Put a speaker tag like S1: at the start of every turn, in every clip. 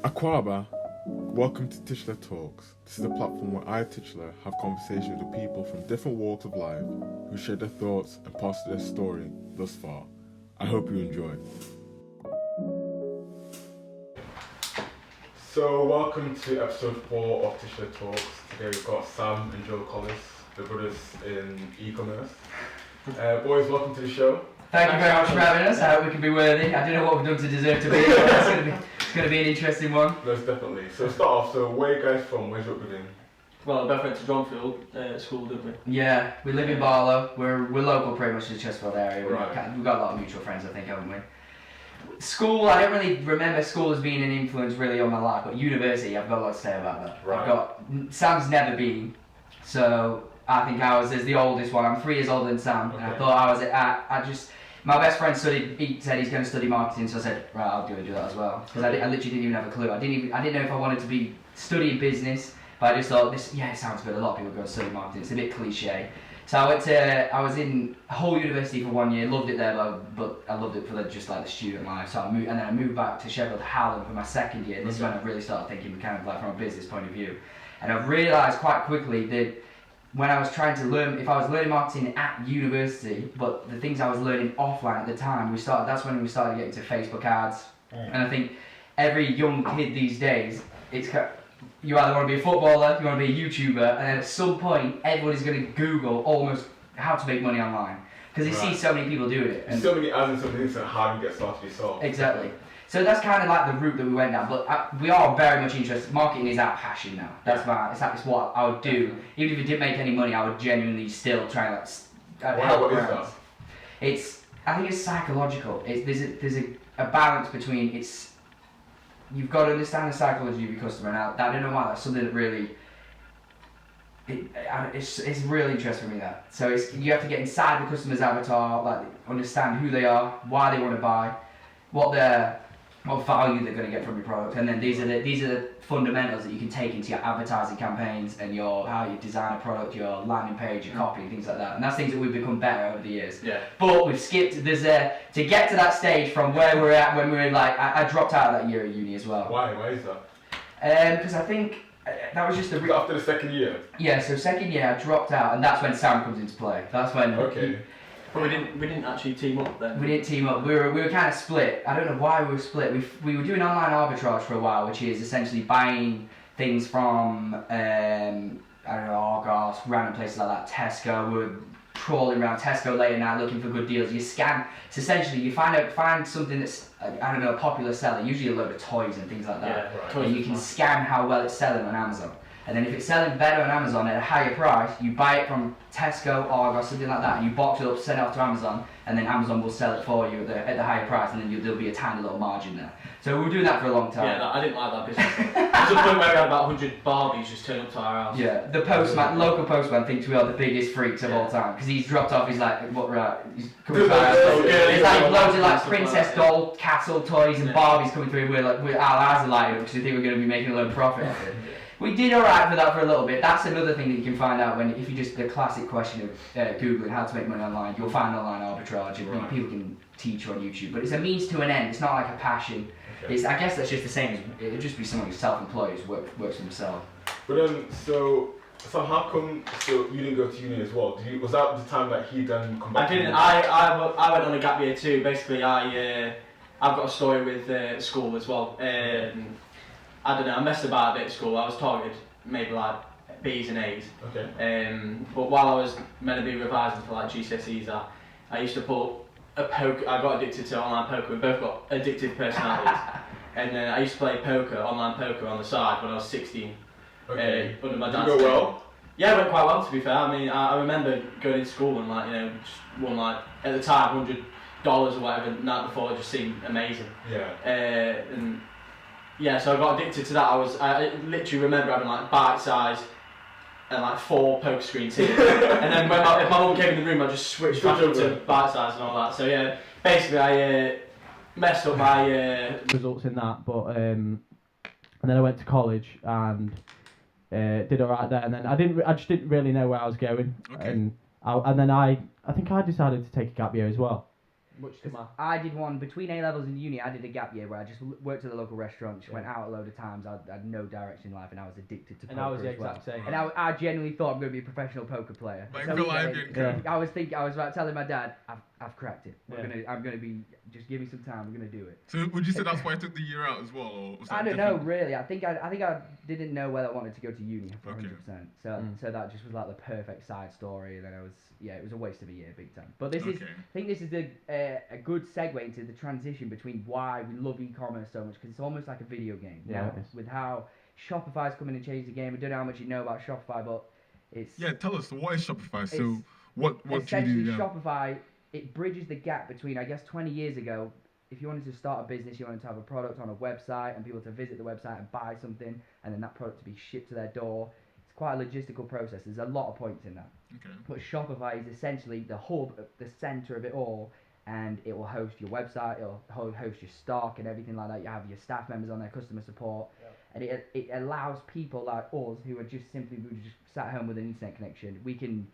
S1: Aquaba, welcome to Tikyiile Talks. This is a platform where I, Tikyiile, have conversations with people from different walks of life who share their thoughts and pass their story thus far. I hope you enjoy. So, welcome to episode 4 of Tikyiile Talks. Today we've got Sam and Joe Collis, the brothers in e-commerce. Boys, welcome to the show.
S2: Thank you very much for having us. I hope we can be worthy. I don't know what we've done to deserve to be here, but it's going to be an interesting one.
S1: Most definitely. So start off, so where are you guys from? Where's your upbringing?
S3: Well, we both went to Dronfield school, didn't we?
S2: Yeah, we live in Barlow. We're local pretty much to the Chesterfield area.
S1: Right.
S2: We've got a lot of mutual friends, I think, haven't we? School, I don't really remember school as being an influence really on my life, but university, I've got a lot to say about that.
S1: Right.
S2: Sam's never been, so I think I was as the oldest one. I'm 3 years older than Sam,
S1: Okay.
S2: and I thought I was my best friend he said he's going to study marketing, so I said, right, I'll do that as well. Because I literally didn't even have a clue. I didn't know if I wanted to be studying business, but I just thought, it sounds good. A lot of people go and study marketing. It's a bit cliche. So I was in Hull University for 1 year, loved it there, but I loved it for the student life. So I moved back to Sheffield Hallam for my second year. This is when I really started thinking kind of like from a business point of view. And I realised quite quickly that when I was trying to learn, if I was learning marketing at university, but the things I was learning offline at the time, that's when we started getting to Facebook ads. And I think every young kid these days, you either want to be a footballer, you want to be a YouTuber, and then at some point, everybody's going to Google almost how to make money online. Because they see so many people doing it.
S1: And so many ads and so many things on how you get started yourself.
S2: Exactly. So that's kind of like the route that we went down, but we are very much interested. Marketing is our passion now. It's what I would do. Even if it didn't make any money, I would genuinely still try and help
S1: what
S2: brands. I think it's psychological. There's a balance between you've got to understand the psychology of your customer. And I don't know why, that's something that really, it's really interesting for me that. So you have to get inside the customer's avatar, understand who they are, why they want to buy, what value they're going to get from your product, and then these are the fundamentals that you can take into your advertising campaigns and how you design a product, your landing page, your copy, things like that. And that's things that we've become better over the years.
S3: Yeah.
S2: But we've skipped. To get to that stage from where we're at when we were I dropped out of that year at uni as well.
S1: Why? Why is that?
S2: Because I think that was just
S1: after the second year.
S2: Yeah. So second year I dropped out, and that's when Sam comes into play. That's when.
S1: Okay.
S3: But we didn't actually team up then.
S2: We didn't team up. We were kind of split. I don't know why we were split. We were doing online arbitrage for a while, which is essentially buying things from Argos, random places like that. Tesco. We were trawling around Tesco late at night looking for good deals. You scan. It's essentially you find something that's a popular seller. Usually a load of toys and things like that.
S3: Yeah, right.
S2: And you can scan how well it's selling on Amazon. And then if it's selling better on Amazon at a higher price, you buy it from Tesco, Argos, something like that, and you box it up, send it off to Amazon, and then Amazon will sell it for you at the higher price, and then there'll be a tiny little margin there. So we were doing that for a long time.
S3: Yeah, I didn't like that business. There's a point where we had about 100 Barbies just turn up to our house.
S2: Yeah, the local postman thinks we are the biggest freaks of all time, because he's dropped off, he's like, he's coming to our house. There's loads of princess doll, castle toys, and Barbies coming through, our eyes are lighting up, because we think we're going to be making a load of profit off it. We did alright for that for a little bit. That's another thing that you can find out if you just the classic question of Googling how to make money online. You'll find online arbitrage, and people can teach you on YouTube. But it's a means to an end. It's not like a passion. Okay. I guess that's just the same as it'd just be someone who's self-employed, who works for himself.
S1: But so how come you didn't go to uni as well? Was that the time that he then come back?
S3: I didn't. I went on a gap year too. Basically, I've got a story with school as well. I don't know, I messed about a bit at school. I was targeted maybe like B's and A's.
S1: Okay.
S3: But while I was meant to be revising for like GCSEs, I used to pull a poker. I got addicted to online poker. We both got addictive personalities. And I used to play online poker on the side when I was 16.
S1: Okay.
S3: Under my dad's
S1: Did it go well?
S3: Yeah, it went quite well to be fair. I mean, I remember going to school and just won at the time $100 or whatever the night before. It just seemed amazing.
S1: Yeah.
S3: Yeah, so I got addicted to that. I literally remember having bite size and 4 poker screens here. And then if my mum came in the room, I just switched back to bite size and all that. So yeah, basically I messed up my results in that. But and then I went to college and did alright there. And then I just didn't really know where I was going.
S1: Okay.
S3: And then I think I decided to take a gap year as well. Much to my...
S2: I did one between A levels and uni. I did a gap year where I just worked at the local restaurant, just went out a load of times. I had no direction in life, and I was addicted to poker.
S3: And I was the
S2: as well.
S3: exact same.
S2: And I genuinely thought I'm going to be a professional poker player.
S1: Like,
S2: So,
S1: feel like
S2: I was about telling my dad, I've cracked it. I'm gonna be. Just give me some time. We're gonna do it.
S1: So would you say that's why I took the year out as well, or was that
S2: I don't know
S1: different?
S2: really. I think I didn't know whether I wanted to go to uni for 100%. So that just was like the perfect side story. And then it was a waste of a year, big time. But I think this is a good segue into the transition between why we love e-commerce so much, because it's almost like a video game.
S3: Yeah.
S2: Now, with how Shopify's come in and changed the game. I don't know how much you know about Shopify, but it's
S1: Tell us. So what is Shopify? So what do you do?
S2: Essentially, Shopify, it bridges the gap between, I guess, 20 years ago, if you wanted to start a business, you wanted to have a product on a website and people to visit the website and buy something, and then that product to be shipped to their door. It's quite a logistical process. There's a lot of points in that.
S1: Okay.
S2: But Shopify is essentially the hub, the center of it all, and it will host your website, it'll host your stock and everything like that. You have your staff members on there, customer support, and it allows people like us who are just sat home with an internet connection. We can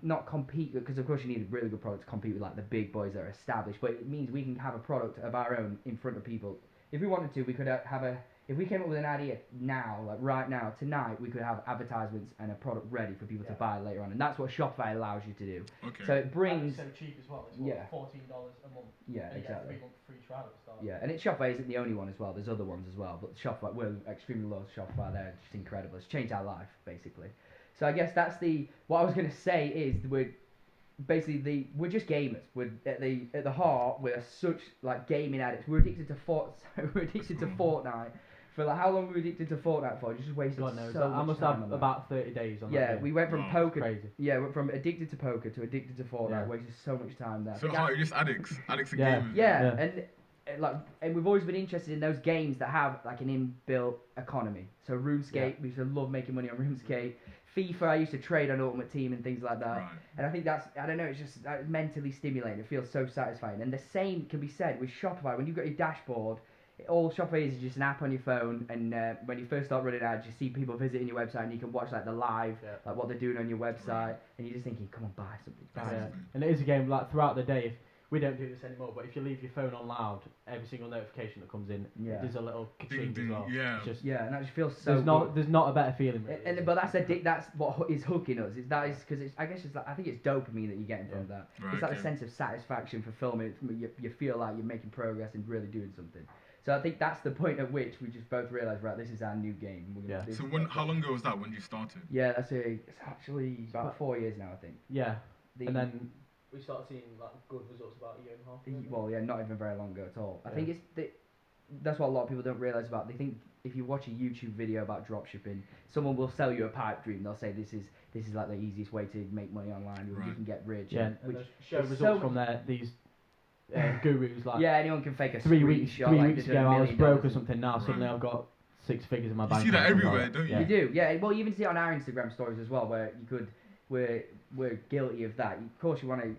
S2: not compete, because of course you need a really good product to compete with like the big boys that are established, but it means we can have a product of our own in front of people. If we wanted to, we could if we came up with an idea now, like right now, tonight, we could have advertisements and a product ready for people to buy later on, and that's what Shopify allows you to do.
S1: Okay.
S2: So it brings...
S3: so cheap as well. It's $14 a month.
S2: Yeah,
S3: and
S2: exactly.
S3: You get a 3-month free trial at the start.
S2: Yeah, and Shopify isn't the only one as well. There's other ones as well, but Shopify, we're extremely loyal to Shopify. They're just incredible. It's changed our life, basically. So I guess that's what I was going to say is we're just gamers. We're at the heart, we're such like gaming addicts. We're addicted to Fortnite. For like, how long were we addicted to Fortnite for? Just wasted
S3: God knows.
S2: so much time.
S3: I must have about 30 days on that.
S2: Yeah, we went from poker.
S3: Crazy.
S2: Yeah, went from addicted to poker to addicted to Fortnite.
S3: Yeah.
S2: Wasted so much time there.
S1: So you're just addicts and gamers.
S2: Yeah, and we've always been interested in those games that have like an inbuilt economy. So RuneScape, we used to love making money on RuneScape. FIFA, I used to trade on Ultimate Team and things like that.
S1: Right.
S2: And I think that's, I don't know, it's just mentally stimulating. It feels so satisfying. And the same can be said with Shopify. When you've got your dashboard, all Shopify is just an app on your phone, and when you first start running ads, you see people visiting your website, and you can watch like the live, like what they're doing on your website, and you're just thinking, come on, buy something.
S3: And it is a game like throughout the day. If we don't do this anymore, but if you leave your phone on loud, every single notification that comes in, there's a little ka-ching as well.
S1: Yeah.
S3: It's just,
S2: and that just feels so.
S3: There's not a better feeling. Really,
S2: but that's what is hooking us. Because I guess it's like, I think it's dopamine that you're getting from that.
S1: Right,
S2: it's like a sense of satisfaction, fulfillment. You feel like you're making progress and really doing something. So I think that's the point at which we just both realised, right, this is our new game.
S1: So how long ago was that when you started?
S2: Yeah, it's actually about 4 years now, I think.
S3: Yeah. And then we started seeing like good results about a year and a half.
S2: Well, yeah, not even very long ago at all. I think that's what a lot of people don't realise about. They think if you watch a YouTube video about dropshipping, someone will sell you a pipe dream. They'll say this is like the easiest way to make money online. You can get rich.
S3: Yeah,
S2: which
S3: show results from these gurus like.
S2: Yeah, anyone can fake a
S3: 3 weeks
S2: screenshot.
S3: 3
S2: like
S3: weeks ago, I was broke or something. Now suddenly I've got 6 figures in my bank.
S1: You see that everywhere, don't you?
S2: You do, yeah. Well, you even see it on our Instagram stories as well, where we're guilty of that. Of course, you want to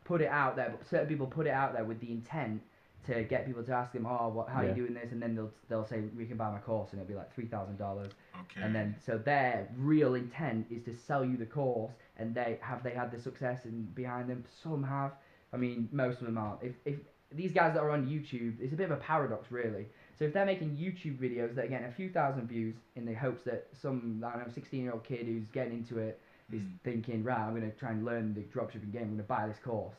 S2: put it out there, but certain people put it out there with the intent to get people to ask them, how are you doing this? And then they'll say, we can buy my course, and it'll be like $3,000.
S1: Okay.
S2: And then so their real intent is to sell you the course, and they had the success behind them. Some have. I mean, most of them aren't. If these guys that are on YouTube, it's a bit of a paradox, really. So if they're making YouTube videos that are getting a few thousand views in the hopes that some 16-year-old kid who's getting into it is thinking, right, I'm going to try and learn the dropshipping game, I'm going to buy this course.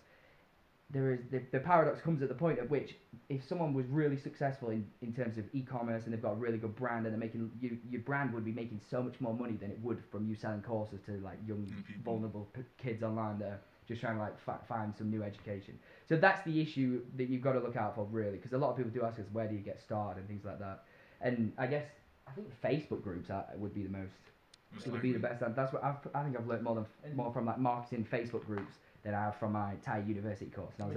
S2: There is the paradox comes at the point at which if someone was really successful in terms of e-commerce and they've got a really good brand and they're making your brand would be making so much more money than it would from you selling courses to like young vulnerable kids online that are just trying to like find some new education. So that's the issue that you've got to look out for, really, because a lot of people do ask us where do you get started and things like that. And I think Facebook groups would be the most. It would be the best. That's what I think I've learned more from like marketing Facebook groups than I have from my Thai university course. And
S3: we'd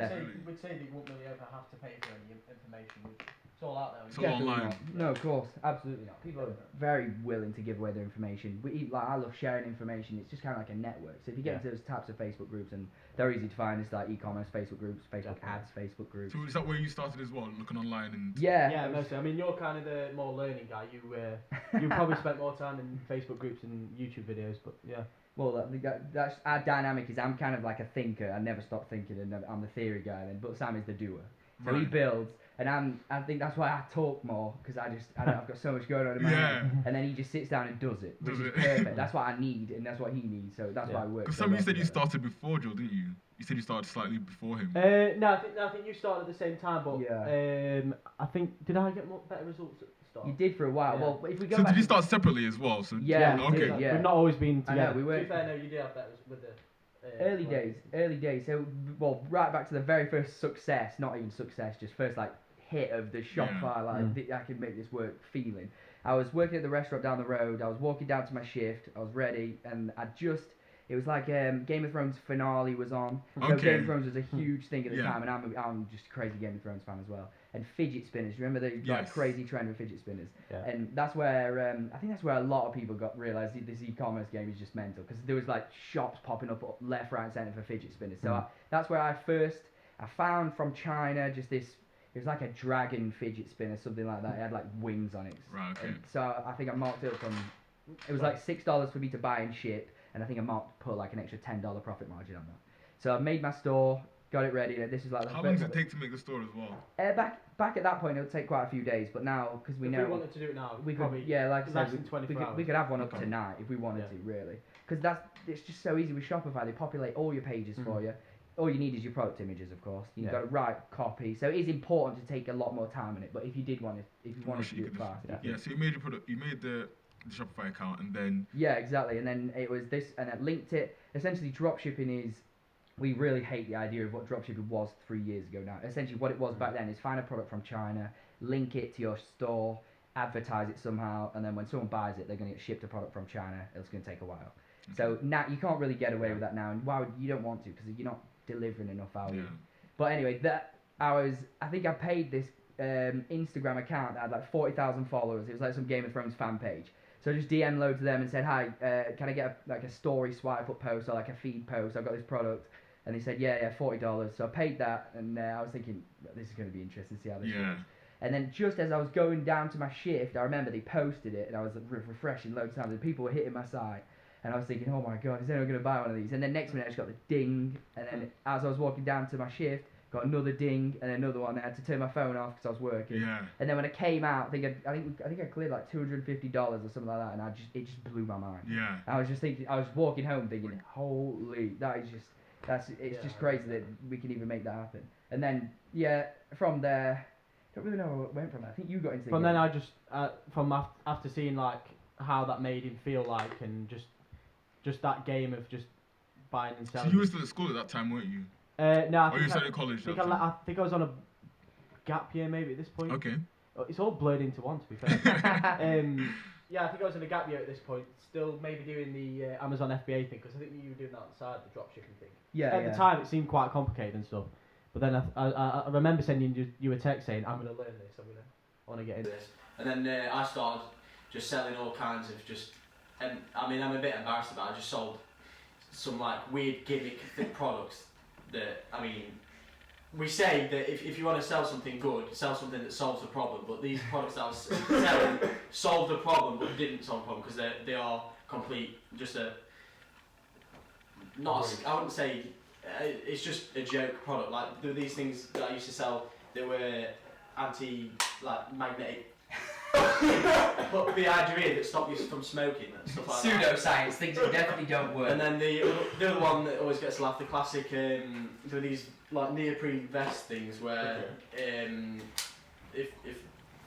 S3: say that you wouldn't really ever have to pay for any information. It's all out there.
S1: It's all online.
S2: Not. No, of course, absolutely not. People are very willing to give away their information. I love sharing information. It's just kind of like a network. So if you get into those types of Facebook groups, and they're easy to find, it's like e-commerce Facebook groups, Facebook ads, Facebook groups.
S1: So is that where you started as well, looking online and?
S3: Yeah, mostly. I mean, you're kind of the more learning guy. You probably spent more time in Facebook groups and YouTube videos, but yeah.
S2: Well, that's our dynamic. Is I'm kind of like a thinker. I never stop thinking, and I'm the theory guy. Then, but Sam is the doer. So he builds, and I think that's why I talk more because I've got so much going on in my head, and then he just sits down and does it, which is perfect. That's what I need, and that's what he needs. So that's why I work.
S1: Because Sam, you said you started before Joe, didn't you? You said you started slightly before him.
S3: No, I think you started at the same time, but I think did I get better results at the start?
S2: You did for a while. Yeah. Well, if we go
S1: so
S2: back,
S1: did you start separately as well? So
S2: yeah,
S1: okay.
S2: Yeah.
S3: We've not always been together.
S2: I know, we were.
S3: To be fair, no, you did have better with the.
S2: Early days. So, well, right back to the very first success, not even success, just first like hit of the Shopify, I can make this work feeling. I was working at the restaurant down the road. I was walking down to my shift. I was ready, and it was like Game of Thrones finale was on. So Game of Thrones was a huge thing at the time, and I'm just a crazy Game of Thrones fan as well. And fidget spinners, remember the like crazy trend with fidget spinners? Yeah. And that's where I think that's where a lot of people realised this e-commerce game is just mental because there was like shops popping up left, right, and centre for fidget spinners. So that's where I found from China just this. It was like a dragon fidget spinner, something like that. It had like wings on it.
S1: Right. Okay.
S2: And so I think I marked it up from. It was like $6 for me to buy and ship, and I think I put like an extra $10 profit margin on that. So I made my store, got it ready. This is like.
S1: How long does it take to make the store as well?
S2: Back at that point, it would take quite a few days, but now because we know.
S3: If we wanted to do it now,
S2: we
S3: probably
S2: could. Yeah, like I said,
S3: 24 hours.
S2: we could have one up tonight if we wanted to, really. Because it's just so easy with Shopify. They populate all your pages for you. All you need is your product images, of course. You've got to write copy, so it is important to take a lot more time in it. But if you wanted to do it fast,
S1: so you made your product, you made the Shopify account, and then
S2: exactly, and then it was this, and I linked it. Essentially, dropshipping is. We really hate the idea of what dropshipping was 3 years ago now. Essentially, what it was back then is find a product from China, link it to your store, advertise it somehow, and then when someone buys it, they're going to get shipped a product from China. It's going to take a while. So now you can't really get away with that now, and you don't want to because you're not delivering enough value. Yeah. But anyway, I think I paid this Instagram account that had like 40,000 followers. It was like some Game of Thrones fan page. So I just DM loads of them and said, hi, can I get a story swipe up post or like a feed post? I've got this product. And they said, yeah, $40. So I paid that, and I was thinking, this is going to be interesting to see how this goes. And then just as I was going down to my shift, I remember they posted it, and I was refreshing loads of times, and people were hitting my site. And I was thinking, oh my God, is anyone going to buy one of these? And then next minute I just got the ding, and then as I was walking down to my shift, got another ding, and another one. I had to turn my phone off because I was working. Yeah. And then when I came out, I think I cleared like $250 or something like that, and it just blew my mind. Yeah. I was just thinking, I was walking home thinking, holy, it's just crazy that we can even make that happen. And then from there, I don't really know where it went from there. I think you got into.
S3: From then I just after seeing like how that made him feel like, and just that game of just buying and selling.
S1: So you were still at school at that time, weren't you?
S3: No.
S1: Or you were still at college?
S3: I think I was on a gap year maybe at this point.
S1: Okay.
S3: It's all blurred into one, to be fair. Yeah, I think I was in a gap year at this point, still maybe doing the Amazon FBA thing, because I think you were doing that on the side, the dropshipping thing.
S2: Yeah.
S3: At the time, it seemed quite complicated and stuff. But then I remember sending you a text saying, I'm going to learn this, I want to get into this. And then I started just selling all kinds of and I mean, I'm a bit embarrassed about it. I just sold some like weird gimmick products that, I mean, we say that if you want to sell something good, sell something that solves a problem. But these products that I was selling solved a problem, but didn't solve a problem because they are complete. I wouldn't say it's just a joke product. Like there were these things that I used to sell. They were magnetic. But the idea that stop you from smoking and stuff like that.
S2: Pseudoscience, things that definitely don't work.
S3: And then the other one that always gets laughed, the classic, there were these like neoprene vest things where if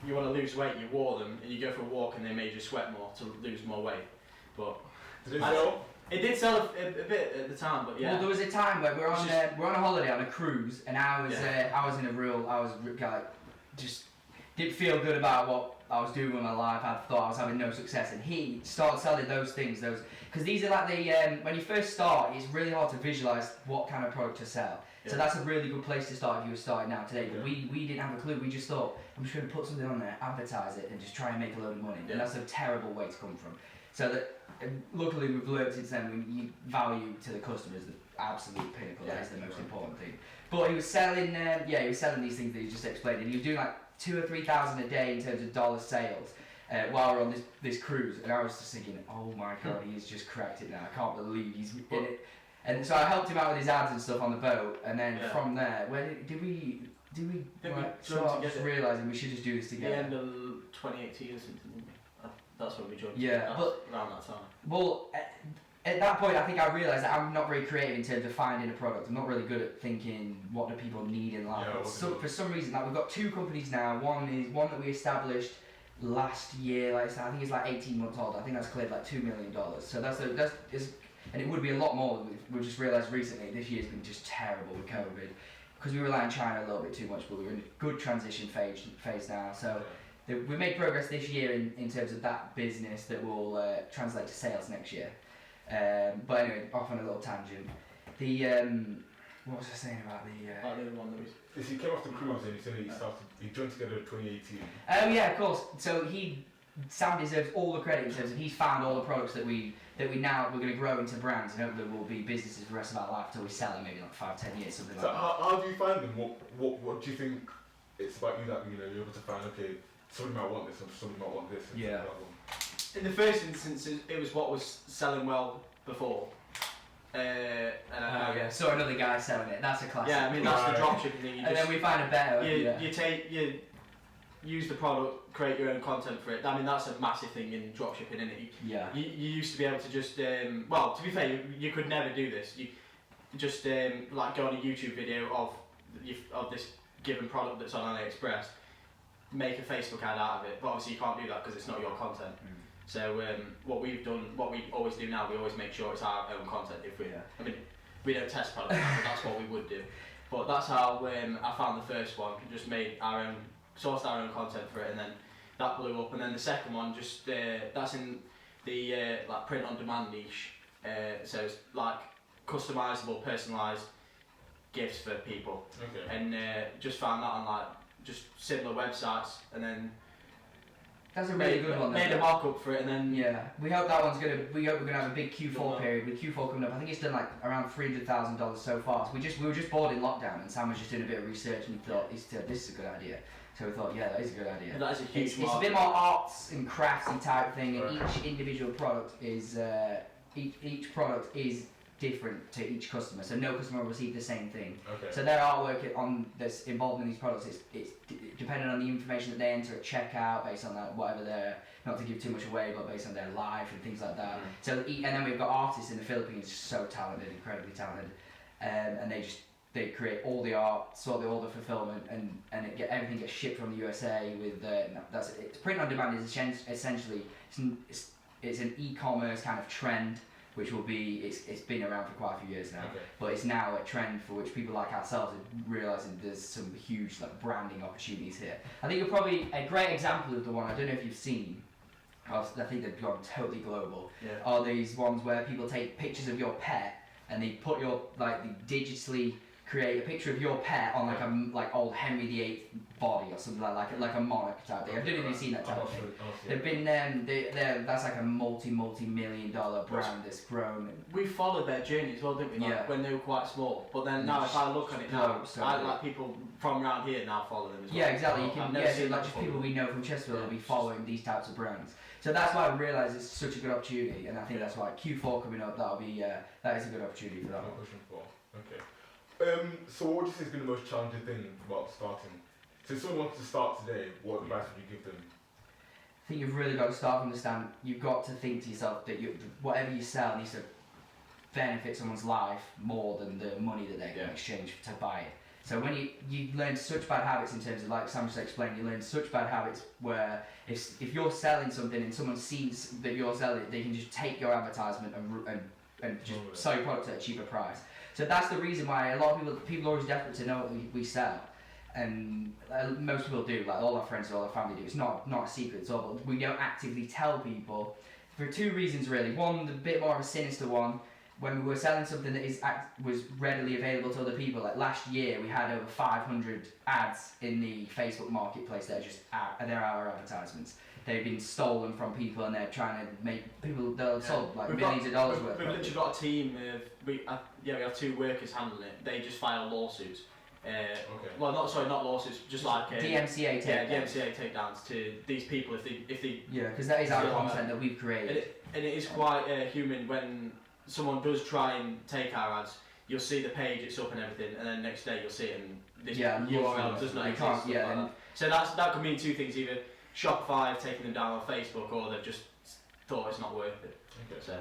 S3: you want to lose weight, you wore them and you go for a walk and they made you sweat more to lose more weight. But
S1: did it sell?
S3: It did sell a bit at the time, but yeah.
S2: Well, there was a time where we're on a holiday on a cruise, and I was just didn't feel good about what I was doing with my life. I thought I was having no success, and he started selling those things. Because these are like when you first start, it's really hard to visualize what kind of product to sell. Yeah. So that's a really good place to start if you were starting out today. But we didn't have a clue. We just thought, I'm just going to put something on there, advertise it, and just try and make a load of money. Yeah. And that's a terrible way to come from. So that luckily we've learned since then, you value to the customers the absolute pinnacle. That is the most important thing. But he was selling, these things that you just explained, and he was doing like 2,000 or 3,000 a day in terms of dollar sales. while we're on this cruise, and I was just thinking, oh my god, he's just cracked it now. I can't believe he's in it. And so I helped him out with his ads and stuff on the boat, and then from there, did we start just realising we should just do this together?
S3: The end of 2018 or something, didn't we? That's when we joined.
S2: Yeah, but
S3: around that time.
S2: Well, at that point, I think I realised that I'm not very creative in terms of finding a product. I'm not really good at thinking what do people need in life.
S1: Yeah,
S2: so for some reason, like we've got two companies now. One that we established last year. Like I think it's like 18 months old. I think that's cleared like $2 million. So and it would be a lot more. We've just realised recently this year's been just terrible with COVID because we rely on China a little bit too much, but we're in a good transition phase now. So we made progress this year in terms of that business that will translate to sales next year. But anyway, off on a little tangent. What was I saying about
S3: the one that was...
S1: He came off the cruise and he said he joined together in 2018.
S2: Oh yeah, of course. So Sam deserves all the credit in terms of he's found all the products that we're going to grow into brands and hopefully will be businesses for the rest of our life till we sell them maybe like 5-10 years, something like that.
S1: How do you find them? What do you think it's about you that you're able to find? Okay, somebody might want this, and somebody might want this. And
S2: yeah.
S3: In the first instance, it was what was selling well before.
S2: So another guy selling it. That's a classic.
S3: Yeah, I mean that's the dropshipping thing.
S2: And then we find a better.
S3: You use the product, create your own content for it. I mean that's a massive thing in dropshipping, isn't it?
S2: Yeah.
S3: You used to be able to just to be fair, you could never do this. You just like go on a YouTube video of this given product that's on AliExpress, make a Facebook ad out of it. But obviously you can't do that because it's not your content. So what we always do now, we always make sure it's our own content. I mean, we don't test products, but that's what we would do. But that's how I found the first one. Just made sourced our own content for it, and then that blew up. And then the second one, just that's in the like print on demand niche. So it's like customizable, personalised gifts for people.
S1: Okay.
S3: And just found that on like just similar websites, and then.
S2: That's a really good one.
S3: Made a mock-up for it, and then
S2: we hope that one's gonna. We hope we're gonna have a big Q4 period with Q4 coming up. I think it's done like around $300,000 so far. So we were just bored in lockdown, and Sam was just doing a bit of research, and he thought this is a good idea. So we thought, yeah, that is a good idea.
S3: And that is a huge.
S2: It's a bit more arts and craftsy type thing, and each individual product is each product is different to each customer, so no customer will receive the same thing.
S1: Okay.
S2: So their artwork that's involved in these products it's dependent on the information that they enter at checkout, based on that whatever their, not to give too much away, but based on their life and things like that. So and then we've got artists in the Philippines, so talented, incredibly talented, and they create all the art, sort all the fulfillment, and everything gets shipped from the USA with it's print on demand is essentially it's an e-commerce kind of trend, which will be, it's been around for quite a few years now, but it's now a trend for which people like ourselves are realising there's some huge like branding opportunities here. I think you're probably a great example of the one, I don't know if you've seen, I think they've gone totally global, are these ones where people take pictures of your pet and they put they digitally create a picture of your pet on like old Henry VIII body or something like a monarch type thing. I don't know if you've seen that type of thing. They've been that's like a multi-million dollar brand that's grown.
S3: We followed their journey as well, didn't we? Like when they were quite small. But then now if I look at it now, like people from around here now follow them as well.
S2: Yeah, exactly. You can like just people we know from Chesterfield will be following these types of brands. So that's why I realise it's such a good opportunity, and I think that's why Q4 coming up, that is a good opportunity for that one.
S1: Pushing for. Okay. So what would you say has been the most challenging thing about starting? So if someone wants to start today, what advice would you give them?
S2: I think you've really got to start from the stand. You've got to think to yourself that whatever you sell needs to benefit someone's life more than the money that they're going to exchange to buy it. So when you learn such bad habits in terms of, like Sam just explained, you learn such bad habits where if you're selling something and someone sees that you're selling it, they can just take your advertisement and just sell your product at a cheaper price. So that's the reason why a lot of people are always desperate to know what we sell, and most people do. Like all our friends and all our family do. It's not a secret at all. But we don't actively tell people for two reasons really. One, the bit more of a sinister one. When we were selling something that was readily available to other people, like last year we had over 500 ads in the Facebook marketplace that are just they're our advertisements. They've been stolen from people and they're trying to make people, they'll sold like millions of dollars worth.
S3: We've literally got a team of, we have 2 workers handling it. They just file lawsuits Well, not lawsuits, just like
S2: DMCA takedowns.
S3: Yeah, DMCA takedowns to these people if they.
S2: Yeah, because that is our content that we've created.
S3: And it is quite human when someone does try and take our ads. You'll see the page, it's up and everything, and then next day you'll see it and this URL does not exist. So that could mean two things: either Shopify have taken them down on Facebook, or they've just thought it's not worth it.
S1: Okay.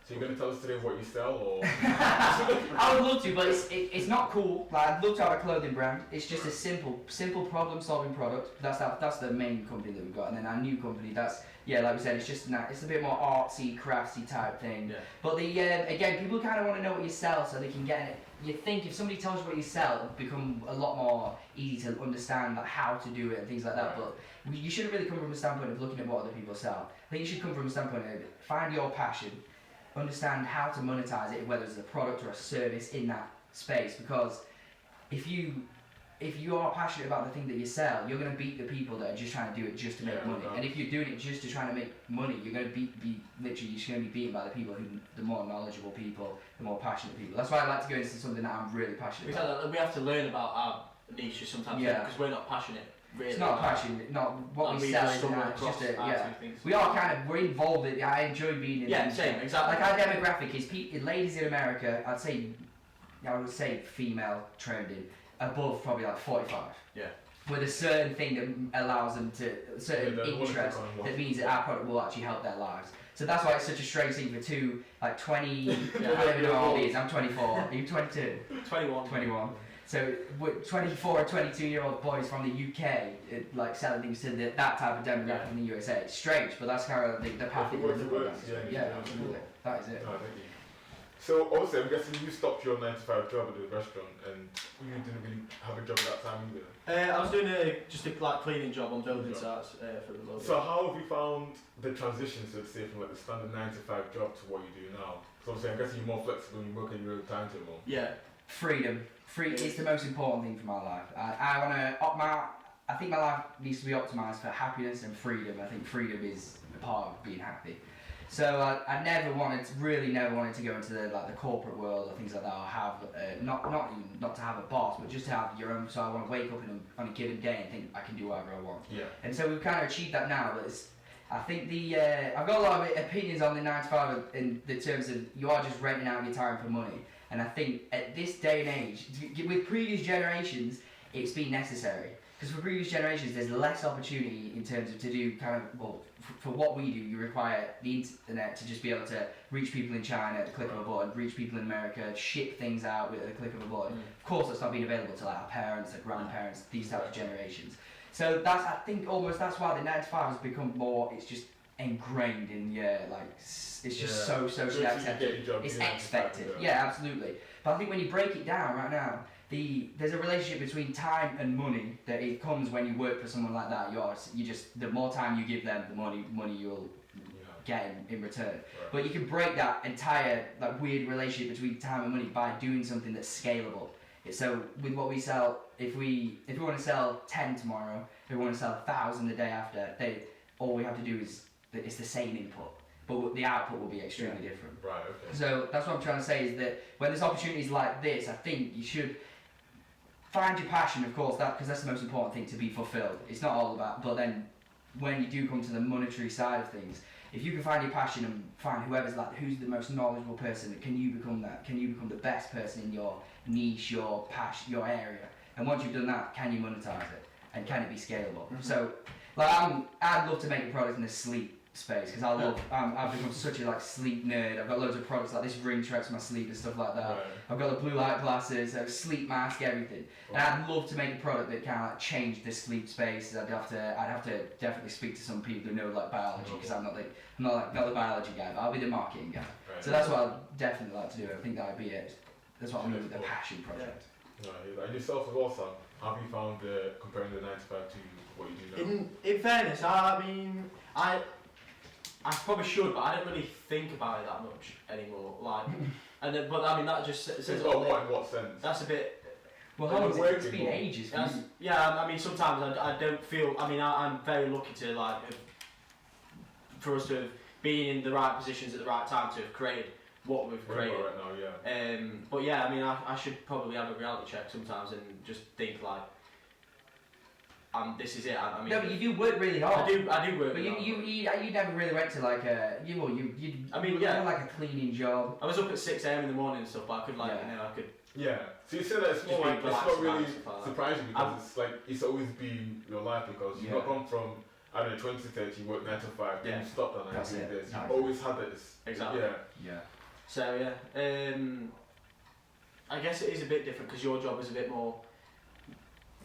S1: So you're going to tell us today what you sell, or?
S2: I would love to, but it's not cool. Like, I'd love to have a clothing brand. It's just a simple problem-solving product. That's the main company that we've got, and then our new company. That's like we said, it's a bit more artsy, craftsy type thing. Yeah. But again, people kind of want to know what you sell, so they can get it. You think if somebody tells you what you sell, it'll become a lot more easy to understand like how to do it and things like that. But you shouldn't really come from a standpoint of looking at what other people sell. I think you should come from a standpoint of find your passion. Understand how to monetize it, whether it's a product or a service in that space. Because if you are passionate about the thing that you sell, you're going to beat the people that are just trying to do it just to make money. And if you're doing it just to try to make money, you're going to be literally just going to be beaten by the people the more knowledgeable people, the more passionate people. That's why I like to go into something that I'm really passionate about.
S3: We have to learn about our niche sometimes because we're not passionate. Really,
S2: it's not passion, not what we sell. It's just we're involved in it. I enjoy being in it.
S3: Same, exactly.
S2: Like our demographic is ladies in America. I would say female trending above probably like 45.
S3: Yeah.
S2: With a certain thing that allows them to certain interest that means that our product will actually help their lives. So that's why it's such a strange thing for two like 20. Whatever your old is. I'm 24. Are you 22? 21. So 24 or 22-year-old boys from the UK like selling things to that type of demographic in the USA. It's strange, but that's kind of the path it works. Yeah, absolutely. That is it.
S1: No, thank you. So obviously, I'm guessing you stopped your 9-to-5 job at the restaurant, and you didn't really have a job at that time either.
S3: I was doing just a cleaning job on building sites for the local.
S1: So how have you found the transition, so to say, from like the standard 9-to-5 job to what you do now? Because obviously, I'm guessing you're more flexible and you work in your own timetable.
S3: Yeah.
S2: Freedom is the most important thing for my life. I think my life needs to be optimised for happiness and freedom. I think freedom is a part of being happy. So I never wanted to go into the corporate world or things like that, or have not to have a boss, but just to have your own. So I want to wake up on a given day and think I can do whatever I want.
S1: Yeah.
S2: And so we've kind of achieved that now, but I think I've got a lot of opinions on the 9-to-5 in the terms of you are just renting out your time for money. And I think at this day and age, with previous generations, it's been necessary. Because for previous generations, there's less opportunity in terms of to do for what we do, you require the internet to just be able to reach people in China at the click of a button, reach people in America, ship things out at the click of a button. Of course, that's not been available to our parents, our grandparents, these types of generations. So I think that's why the 9-to-5 has become more, it's just ingrained in it's just so socially accepted. It's expected. Yeah, absolutely. But I think when you break it down right now, there's a relationship between time and money that it comes when you work for someone like that. You just the more time you give them, the money you'll get in return. Right. But you can break that entire weird relationship between time and money by doing something that's scalable. So with what we sell, if we want to sell 10 tomorrow, if we want to sell 1,000 the day after, all we have to do is it's the same input, but the output will be extremely different.
S1: Right. Okay.
S2: So that's what I'm trying to say is that when there's opportunities like this, I think you should find your passion, of course, because that's the most important thing to be fulfilled. It's not all about, but then when you do come to the monetary side of things, if you can find your passion and find who's the most knowledgeable person, can you become that? Can you become the best person in your niche, your passion, your area? And once you've done that, can you monetize it? And can it be scalable? Mm-hmm. So, I'd love to make a product in the sleep space because I've become such a sleep nerd. I've got loads of products like this ring tracks my sleep and stuff like that. Right. I've got the blue light glasses, a sleep mask, everything. Right. And I'd love to make a product that kind of changed the sleep space. I'd have to definitely speak to some people who know biology because I'm not the biology guy, but I'll be the marketing guy. Right. So that's what I'd definitely like to do. I think that'd be it. That's what I'm doing with the passion project.
S1: Right. And yourself as well, Sam, how have you found comparing the 9-to-5 to what you do now?
S3: In fairness, I probably should, but I don't really think about it that much anymore. That just says.
S1: What sense?
S3: That's a bit.
S2: Well, how long has it been? Ages.
S3: Sometimes I don't feel. I'm very lucky to for us to have been in the right positions at the right time to have created what we've created.
S1: Right now, yeah.
S3: But yeah, I mean, I should probably have a reality check sometimes and just think like, this is it. I mean,
S2: no, but you do work really hard.
S3: I do work.
S2: But
S3: really hard.
S2: you never really went to like a
S3: I mean, yeah,
S2: like a cleaning job.
S3: I was up at 6 a.m. in the morning and stuff, but I could like,
S2: Yeah.
S3: I could.
S1: Yeah. So you say that it's
S3: Just
S1: more
S3: be
S1: like it's
S3: relaxed
S1: not
S3: about
S1: really
S3: it, stuff like that.
S1: surprising because it's like it's always been your life because you've not gone from I don't know 20 to 30, you work 9 to 5, then you stopped at 9
S2: That's
S1: to
S2: it.
S1: this.
S2: Nice.
S1: You've always had this.
S3: Exactly.
S1: Yeah.
S3: So yeah, I guess it is a bit different because your job is a bit more.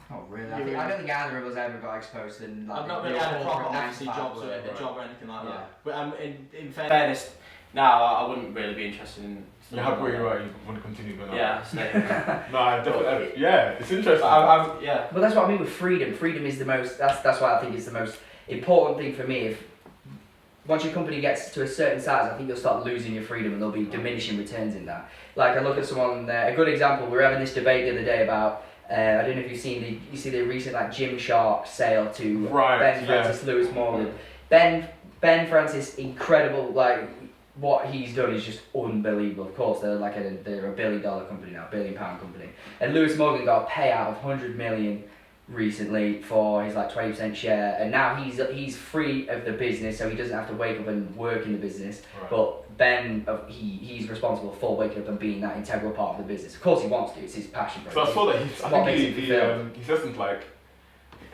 S2: Not really. I don't think either of us ever got exposed to like.
S3: I've not really had a proper obviously job or anything like
S2: Yeah.
S3: that. But in fairness, now I wouldn't really be interested in.
S1: You're happy where you are, you want to continue going on.
S3: Yeah, stay.
S1: No, I definitely. Yeah, it's interesting.
S3: Yeah.
S2: But that's what I mean with freedom. Freedom is the most. That's why I think it's the most important thing for me. If once your company gets to a certain size, I think you'll start losing your freedom and there'll be diminishing returns in that. Like I look at someone. A good example. We were having this debate the other day about. I don't know if you've seen the recent like Gymshark sale to Ben Francis Lewis Morgan. Ben Francis, incredible. Like what he's done is just unbelievable. Of course, they're a $1 billion company now, £1 billion company. And Lewis Morgan got a payout of 100 million recently for his like 20% share, and now he's free of the business, so he doesn't have to wake up and work in the business.
S1: Right.
S2: But Ben, he's responsible for waking up and being that integral part of the business. Of course, he wants to. It's his passion.
S1: So I saw that he said something like,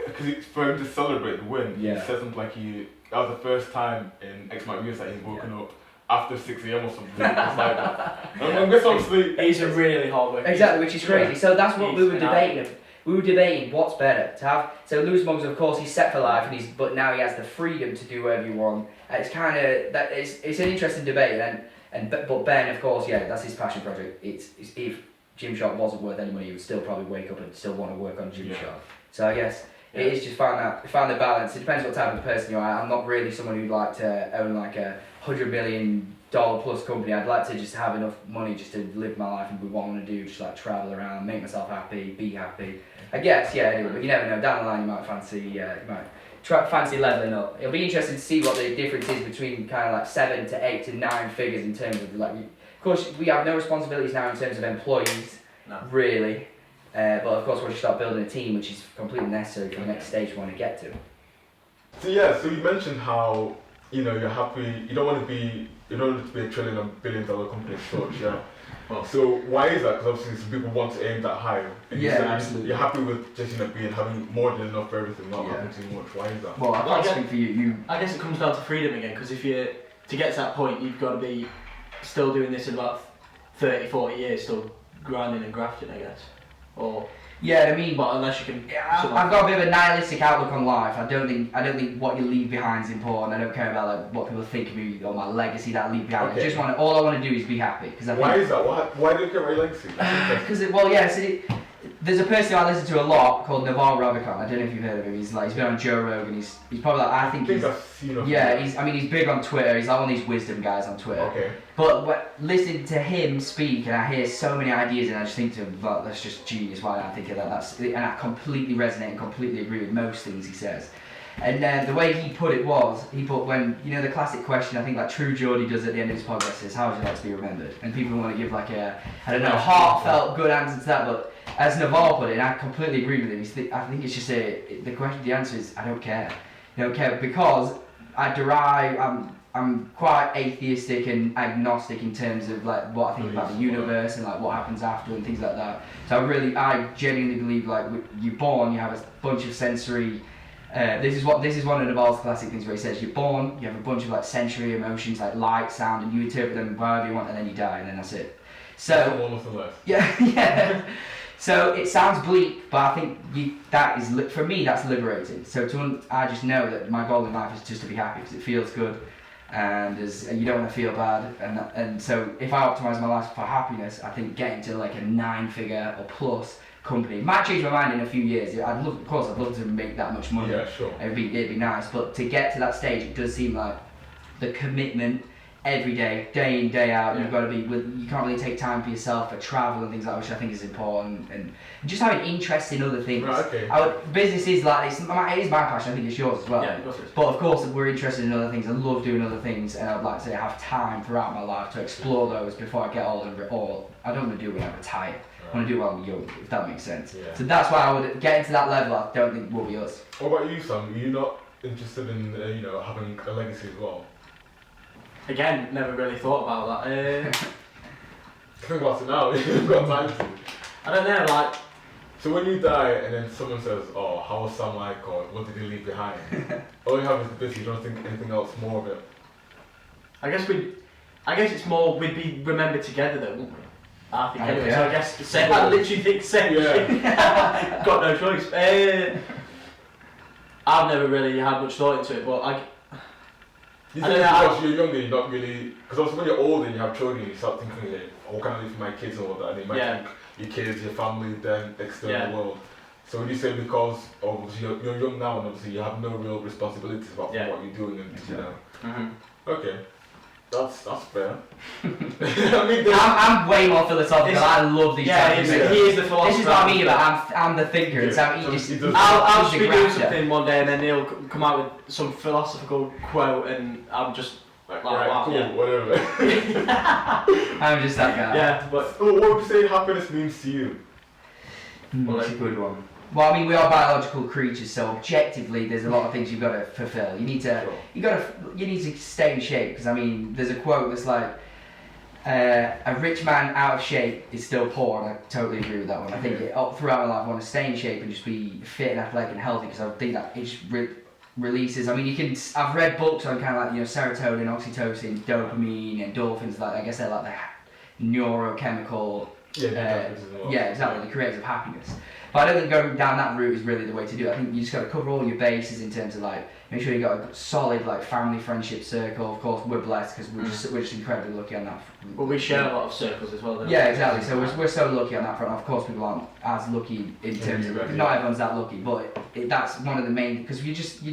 S1: because for him to celebrate the win, he said something like that was the first time in X amount of years that he's woken up after 6 a.m. or something. It's like that. I'm guessing obviously
S3: he's a really hard worker.
S2: Exactly, which is crazy. So that's what we were debating. We were debating what's better to have. So Lewis Morgan, of course, he's set for life, but now he has the freedom to do whatever you want. It's kind of that. It's an interesting debate, but Ben, of course, that's his passion project. It's if Gymshark wasn't worth any money, he would still probably wake up and still want to work on Gymshark.
S1: Yeah.
S2: So I guess it is just find the balance. It depends what type of person you are. I'm not really someone who'd like to own like a $100 million plus company. I'd like to just have enough money just to live my life and do what I want to do, just like travel around, make myself happy, be happy. I guess, anyway, but you never know. Down the line, you might fancy leveling up. It'll be interesting to see what the difference is between kind of like 7 to 8 to 9 figures in terms of like. Of course, we have no responsibilities now in terms of employees, really. But of course, once you start building a team, which is completely necessary for the next stage we want to get to.
S1: So you mentioned how you're happy. You don't want to be a $1 trillion or $1 billion company as such. Yeah. Well, so why is that? Because obviously some people want to aim that high. And
S2: Absolutely.
S1: You're happy with just having more than enough for everything, not having too much. Why is that?
S2: Well, I can't speak for you.
S3: I guess it comes down to freedom again, because if you to get to that point, you've got to be still doing this in about 30, 40 years, still grinding and grafting, I guess. Or but unless you can.
S2: I've got a bit of a nihilistic outlook on life. I don't think what you leave behind is important. I don't care about like what people think of me or my legacy that I leave behind.
S1: Okay.
S2: All I want to do is be happy.
S1: Why is that? Why do you care about your legacy?
S2: Because there's a person I listen to a lot called Naval Ravikant. I don't know if you've heard of him. He's been on Joe Rogan. He's probably like
S1: I've seen him.
S2: he's big on Twitter. He's like one of these wisdom guys on Twitter.
S1: Okay.
S2: But listening to him speak, and I hear so many ideas, and I just think to him, well, that's just genius. Why don't I think of that? And I completely resonate and completely agree with most things he says. And the way he put it was, when, the classic question, I think like True Geordie does at the end of his podcast is, how would you like to be remembered? And people want to give like a, heartfelt, good answer to that, but as Naval put it, and I completely agree with him, I think it's just the answer is, I don't care. I don't care because I'm quite atheistic and agnostic in terms of like what I think about the universe and like what happens after and things like that. So I genuinely believe like you're born, you have a bunch of sensory. This is one of Naval's classic things where he says you're born, you have a bunch of like sensory emotions like light, sound, and you interpret them however you want, and then you die, and then that's it. So
S1: nothing left.
S2: Yeah. So it sounds bleak, but I think for me that's liberating. So I just know that my goal in life is just to be happy because it feels good, and you don't want to feel bad, and so if I optimize my life for happiness, I think getting to like a 9-figure or plus company might change my mind in a few years. I'd love to make that much money.
S1: Yeah, sure.
S2: It'd be nice, but to get to that stage, it does seem like the commitment every day in, day out. You've got to be you can't really take time for yourself for travel and things like that, which I think is important, and just having interest in other things.
S1: Right, okay.
S2: Business is like this. It is my passion. I think it's yours as well.
S3: Yeah, of course it is.
S2: But of course, we're interested in other things. I love doing other things, and I'd like to say I have time throughout my life to explore those before I get old. Or I don't want to do it when I retire. I want to do it while I'm young, if that makes sense.
S1: Yeah.
S2: So that's why I would get into that level. I don't think will be us.
S1: What about you, Sam? Are you not interested in having a legacy as well?
S3: Again, never really thought about that.
S1: Think about it now. You've got time to.
S3: I don't know, like.
S1: So when you die and then someone says, "Oh, how was Sam like?" or "What did he leave behind?" all you have is the business. You don't think anything else more of it.
S3: I guess it's more we'd be remembered together though, wouldn't we? I think anyway.
S2: Yeah.
S3: So I guess I literally think same.
S1: Yeah.
S3: Got no choice. I've never really had much thought into it, but
S1: You think it's because you're younger, you're not really. Because also when you're older and you have children, you start thinking, "Hey, what can I do for my kids and all that?" And you might think your kids, your family, then external world. So would you say because obviously you're young now and obviously you have no real responsibilities about what you're doing and
S3: Mm-hmm.
S1: Okay. That's fair. I mean,
S2: I'm way more philosophical. I love these topics.
S3: He is the philosopher.
S2: This is what I mean about I'm the thinker.
S1: Yeah.
S2: And Sam,
S3: I'll
S2: he's
S3: be
S2: the
S3: doing
S2: grafter.
S3: something one day and then he'll come out with some philosophical quote and I'm just like
S1: right,
S3: wow,
S1: cool,
S3: yeah.
S1: whatever.
S2: I'm just that guy.
S3: Yeah, but
S1: So what would you say happiness means to you?
S2: That's a good one. Well, I mean, we are biological creatures, so objectively, there's a lot of things you've got to fulfill. You need to, you need to stay in shape. Because I mean, there's a quote that's like, "A rich man out of shape is still poor," and I totally agree with that one. I think throughout my life, I want to stay in shape and just be fit and athletic and healthy. Because I think that it just releases. I mean, I've read books on kind of like serotonin, oxytocin, dopamine, endorphins. Like I guess they're like the neurochemical. Yeah, exactly. The creators of happiness. But I don't think going down that route is really the way to do it. I think you just got to cover all your bases in terms of like make sure you got a solid like family friendship circle. Of course, we're blessed because we're just incredibly lucky on that.
S3: Well, we share a lot of circles as well. Don't we?
S2: Yeah, exactly. So we're so lucky on that front. Of course, people aren't as lucky in terms of not everyone's that lucky, but that's one of the main because we're just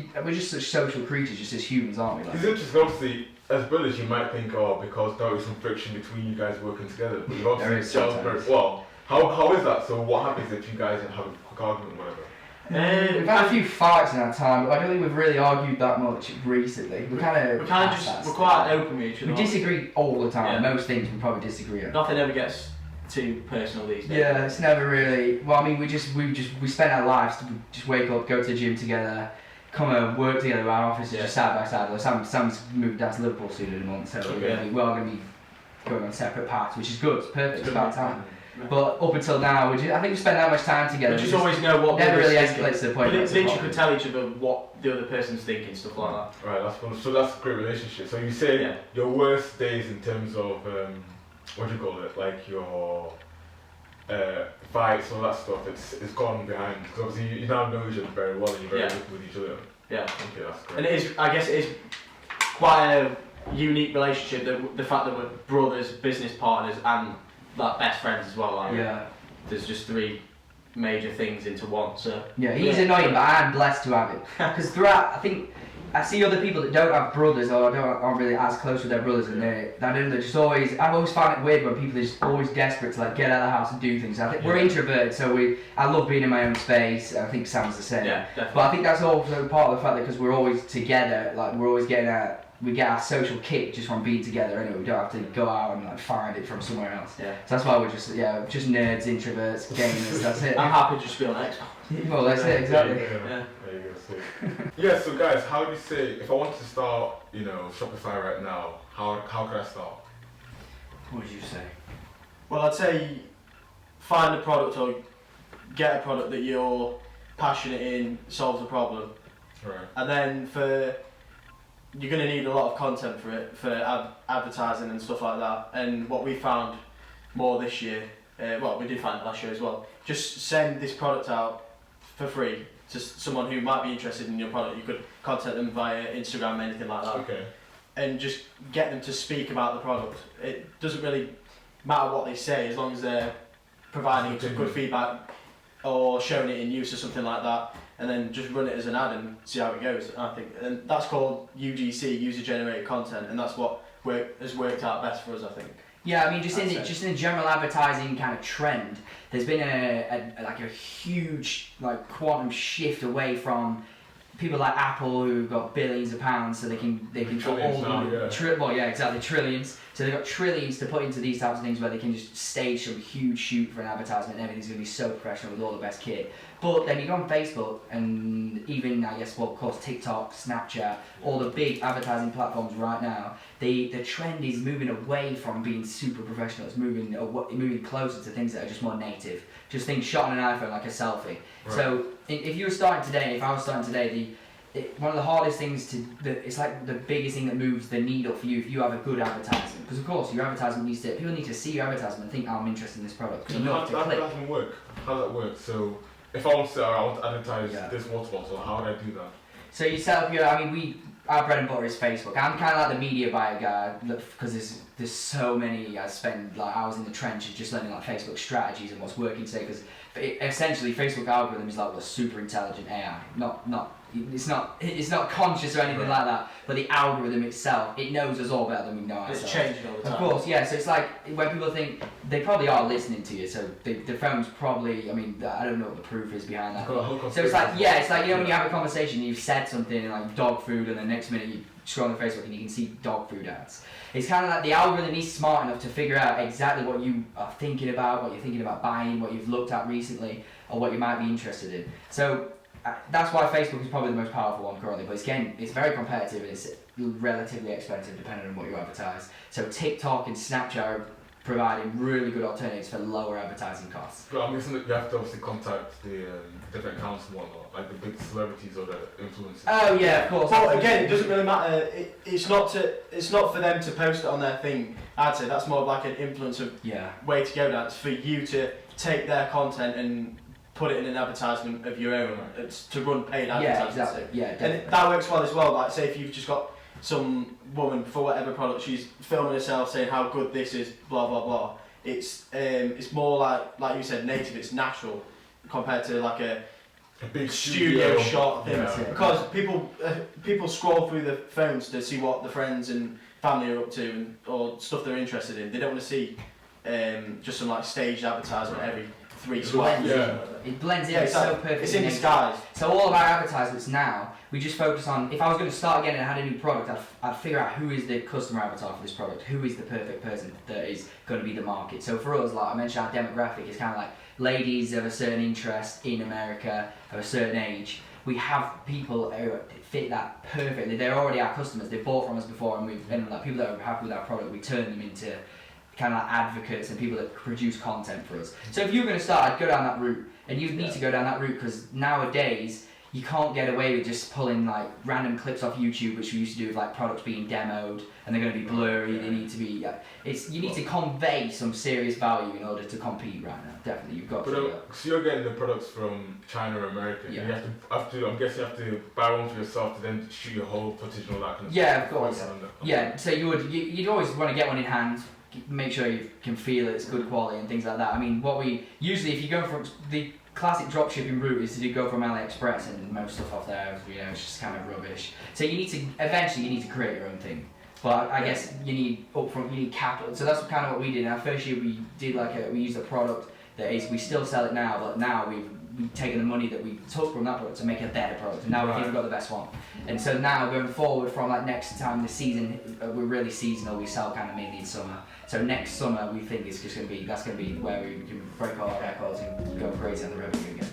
S2: such social creatures, just as humans, aren't we? Like,
S1: It's interesting, obviously. As brothers, you might think, because there is some friction between you guys working together, but you've obviously gelled very well. How is that? So what happens if you guys have a quick argument or whatever?
S2: we've had a few fights in our time, but I don't think we've really argued that much recently. We're
S3: quite open with each other.
S2: We disagree all the time.
S3: Yeah.
S2: Most things we probably disagree on.
S3: Nothing ever gets too personal these days.
S2: Yeah, it's never really. Well, I mean, we spend our lives to just wake up, go to the gym together, come home, work together. Our office is just side by side. Sam's moved down to Liverpool soon in a month, so we're all going to be going on separate paths, which is good. It's perfect. It's about time. But up until now, I think we spend that much time together.
S3: We just always know what
S2: never really escalates to the point.
S3: But at least you could tell each other what the other person's thinking, stuff like that.
S1: Right, that's fun. So that's a great relationship. So you say your worst days in terms of what do you call it? Like your fights, all that stuff. It's gone behind because obviously you now know each other very well and you're very good with each other.
S3: Yeah.
S1: Okay, that's great.
S3: And it is. I guess it is quite a unique relationship. The fact that we're brothers, business partners, and like best friends as well. Like, there's just three major things into one. So
S2: he's annoying, but I'm blessed to have it. Because throughout, I think I see other people that don't have brothers or aren't really as close with their brothers, and they're just always. I've always found it weird when people are just always desperate to like get out of the house and do things. I think we're introverted, so I love being in my own space. I think Sam's the same.
S3: Yeah, definitely.
S2: But I think that's also part of the fact that because we're always together, like we're always we get our social kick just from being together. Anyway, we don't have to go out and like find it from somewhere else.
S3: Yeah.
S2: So that's why we're just nerds, introverts, gamers. That's it.
S3: I'm happy to just be on Xbox.
S2: Well, that's it exactly.
S3: Yeah.
S1: There you go. So guys, how do you say if I wanted to start, Shopify right now, how could I start?
S2: What would you say?
S3: Well, I'd say find a product or get a product that you're passionate in, solves a problem.
S1: Right.
S3: And then you're going to need a lot of content for it, for advertising and stuff like that. And what we found more this year, we did find it last year as well, just send this product out for free to someone who might be interested in your product. You could contact them via Instagram, anything like that.
S1: Okay.
S3: And just get them to speak about the product. It doesn't really matter what they say as long as they're providing some good feedback or showing it in use or something like that. And then just run it as an ad and see how it goes. I think, and that's called UGC, user generated content, and that's what has worked out best for us, I think.
S2: Yeah, I mean, just in the general advertising kind of trend, there's been a huge like quantum shift away from people like Apple who've got billions of pounds, so they can put all the trillions. So they've got trillions to put into these types of things where they can just stage some huge shoot for an advertisement and everything's going to be so professional with all the best kit. But then you go on Facebook and even, I guess, of course, TikTok, Snapchat, all the big advertising platforms right now, the trend is moving away from being super professional. It's moving closer to things that are just more native. Just things shot on an iPhone like a selfie. Right. So if you were starting today, if I was starting today, one of the hardest things it's like the biggest thing that moves the needle for you if you have a good advertisement. Because of course your advertisement people need to see your advertisement and think, oh, I'm interested in this product.
S1: How does that work? How does that work? So if I want to advertise this water bottle, how would I do that?
S2: So you set up our bread and butter is Facebook. I'm kind of like the media buyer guy because there's so many. I spend like hours in the trenches just learning like Facebook strategies and what's working today. Because essentially Facebook algorithm is like a super intelligent AI. It's not conscious or anything like that. But the algorithm itself, it knows us all better than we know ourselves.
S3: It's changing all the time.
S2: Of course, yeah. So it's like when people think they probably are listening to you. So the phone's probably. I mean, I don't know what the proof is behind that. So it's like when you have a conversation, you've said something like dog food, and the next minute you scroll on Facebook and you can see dog food ads. It's kind of like the algorithm is smart enough to figure out exactly what you are thinking about, what you're thinking about buying, what you've looked at recently, or what you might be interested in. So that's why Facebook is probably the most powerful one currently. But it's very competitive and it's relatively expensive depending on what you advertise. So TikTok and Snapchat are providing really good alternatives for lower advertising costs.
S1: But I'm guessing that you have to obviously contact the different accounts and whatnot, like the big celebrities or the influencers.
S2: Oh yeah, of course.
S3: Well, again, it doesn't really matter. It's not for them to post it on their thing. I'd say that's more of like an influencer way to go down. It's for you to take their content and put it in an advertisement of your own. It's to run paid advertisements.
S2: Yeah, exactly. Yeah, definitely.
S3: And that works well as well. Like say if you've just got some woman for whatever product, she's filming herself saying how good this is, blah blah blah. It's more like you said, native. It's natural compared to like a
S1: big
S3: studio shot thing.
S1: Yeah.
S3: Because people scroll through the phones to see what the friends and family are up to or stuff they're interested in. They don't want to see just some like staged advertisement every 3 swipes.
S2: It blends in so perfectly.
S3: It's in disguise.
S2: So all of our advertisements now, we just focus on, if I was going to start again and I had a new product, I'd figure out who is the customer avatar for this product, who is the perfect person that is going to be the market. So for us, like I mentioned, our demographic is kind of like ladies of a certain interest in America, of a certain age. We have people who fit that perfectly. They're already our customers. They've bought from us before, and like people that are happy with our product, we turn them into kind of like advocates and people that produce content for us. So if you're going to start, I'd go down that route, and you need to go down that route because nowadays you can't get away with just pulling like random clips off YouTube, which we used to do with like products being demoed and they're going to be blurry. They need to be. You need to convey some serious value in order to compete right now. Definitely, you've got to.
S1: So you're getting the products from China or America.
S2: Yeah.
S1: You have to. I'm guessing you have to buy one for yourself to then shoot your whole footage and all that kind of stuff.
S2: Yeah, of course. Yeah. So you'd always want to get one in hand. Make sure you can feel it's good quality and things like that. I mean, what we usually, if you go from the classic dropshipping route, is to go from AliExpress, and most stuff off there, it's just kind of rubbish. So you need to create your own thing. But I guess you need capital. So that's kind of what we did. In our first year, we used a product we still sell it now, but now we've taken the money that we took from that product to make a better product, and now we think we've got the best one. And so now going forward from like next time the season, we're really seasonal. We sell kind of mainly in summer. So next summer we think that's going to be where we can break all our records and go crazy on the revenue again.